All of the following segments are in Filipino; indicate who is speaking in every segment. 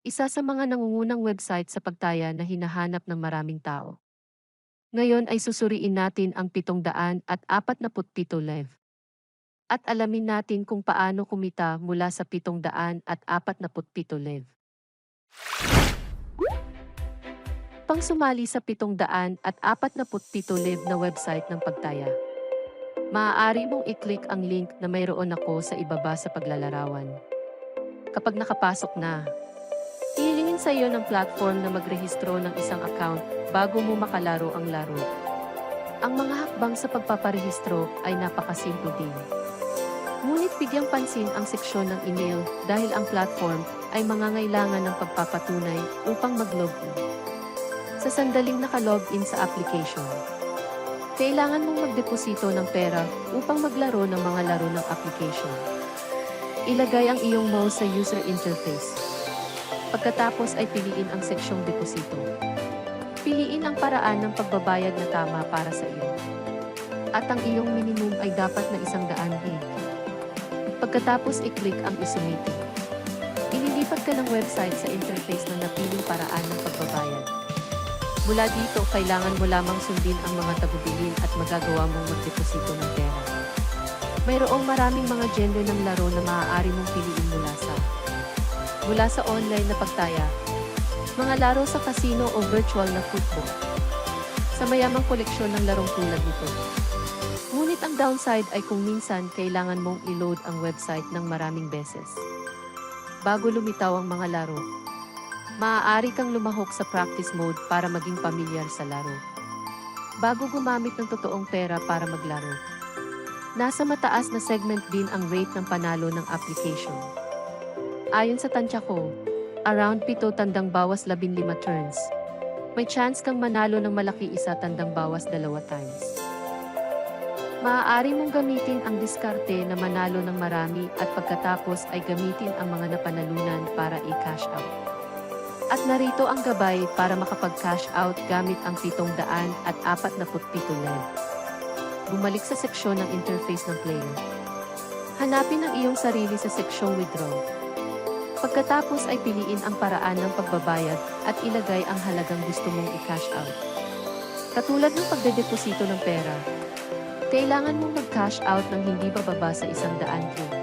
Speaker 1: isa sa mga nangungunang website sa pagtaya na hinahanap ng maraming tao. Ngayon ay susuriin natin ang 747 live. At alamin natin kung paano kumita mula sa 747 live. Pang sumali sa 747 live na website ng pagtaya. Maaari mong i-click ang link na mayroon ako sa ibaba sa paglalarawan. Kapag nakapasok na, hihilingin sa iyo ng platform na magrehistro ng isang account bago mo makalaro ang laro. Ang mga hakbang sa pagpaparehistro ay napakasimple din. Ngunit bigyang pansin ang seksyon ng email dahil ang platform ay mangangailangan ng pagpapatunay upang mag-login. Sa sandaling naka-login sa application, kailangan mong magdeposito ng pera upang maglaro ng mga laro ng application. Ilagay ang iyong mouse sa user interface. Pagkatapos ay piliin ang seksyong deposito. Piliin ang paraan ng pagbabayad na tama para sa iyo. At ang iyong minimum ay dapat na 100 gig. Pagkatapos i-click ang isumiti. Ililipat ka ng website sa interface ng napiling paraan ng pagbabayad. Mula dito, kailangan mo lamang sundin ang mga tagubilin at magagawa mong magdeposito ng pera. Mayroong maraming mga genre ng laro na maaari mong piliin mula sa online na pagtaya, mga laro sa casino o virtual na football, sa mayamang koleksyon ng larong tulad nito. Ngunit ang downside ay kung minsan kailangan mong i-load ang website ng maraming beses. Bago lumitaw ang mga laro, maaari kang lumahok sa practice mode para maging pamilyar sa laro. Bago gumamit ng totoong pera para maglaro. Nasa mataas na segment din ang rate ng panalo ng application. Ayon sa tansya ko, around 7 tandang bawas 15 turns. May chance kang manalo ng malaki 1 tandang bawas 2 times. Maaari mong gamitin ang diskarte na manalo ng marami at pagkatapos ay gamitin ang mga napanalunan para i-cash out. At narito ang gabay para makapag-cash out gamit ang 747 live. Bumalik sa seksyon ng interface ng player. Hanapin ang iyong sarili sa seksyong withdraw. Pagkatapos ay piliin ang paraan ng pagbabayad at ilagay ang halagang gusto mong i-cash out. Katulad ng pagdedeposito ng pera, kailangan mong mag-cash out ng hindi bababa sa 100 gig.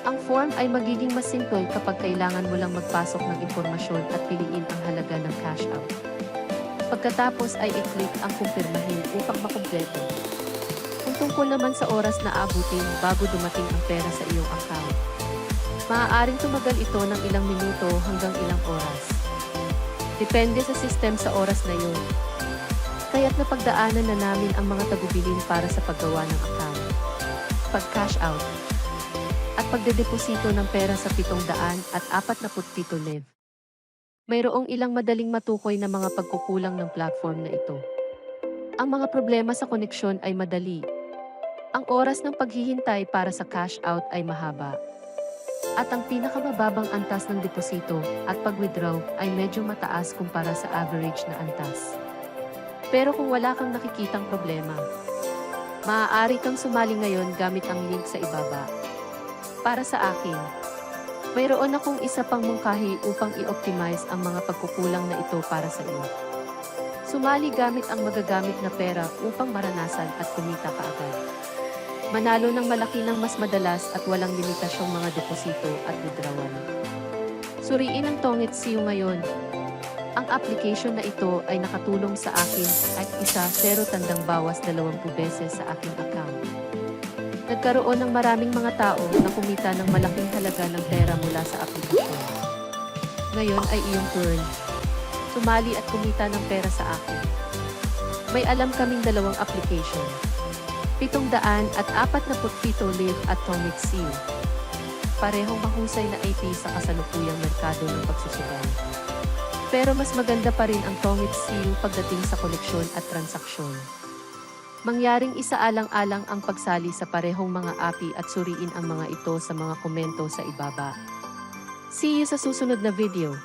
Speaker 1: Ang form ay magiging mas simple kapag kailangan mo lang magpasok ng impormasyon at piliin ang halaga ng cash out. Pagkatapos ay i-click ang kumpirmahin upang makumpleto. Kung tungkol naman sa oras na abutin bago dumating ang pera sa iyong account, maaaring tumagal ito ng ilang minuto hanggang ilang oras. Depende sa system sa oras na yun. Kaya't napagdaanan na namin ang mga tagubilin para sa paggawa ng account, pag-cash out, at pagdedeposito ng pera sa 747 live. Mayroong ilang madaling matukoy na mga pagkukulang ng platform na ito. Ang mga problema sa koneksyon ay madali. Ang oras ng paghihintay para sa cash out ay mahaba. At ang pinakamababang antas ng deposito at pag-withdraw ay medyo mataas kumpara sa average na antas. Pero kung wala kang nakikitang problema, maaari kang sumali ngayon gamit ang link sa ibaba. Para sa akin, mayroon akong isa pang mungkahi upang i-optimize ang mga pagkukulang na ito para sa iyo. Sumali gamit ang magagamit na pera upang maranasan at kumita kaagad. Manalo ng malaki ng mas madalas at walang limitasyong mga deposito at withdrawal. Suriin ang Tongits.io ngayon. Ang application na ito ay nakatulong sa akin at 0 tandang bawas 20 beses sa aking account. Nagkaroon ng maraming mga tao na kumita ng malaking halaga ng pera mula sa aplikasyon. Ngayon ay iyong turn. Sumali at kumita ng pera sa akin. May alam kaming 2 application. 747 live at Tongits.io. Parehong mahusay na IP sa kasalukuyang merkado ng pagsusugal. Pero mas maganda pa rin ang Tongits.io pagdating sa koleksyon at transaksyon. Mangyaring isaalang-alang ang pagsali sa parehong mga API at suriin ang mga ito sa mga komento sa ibaba. See you sa susunod na video.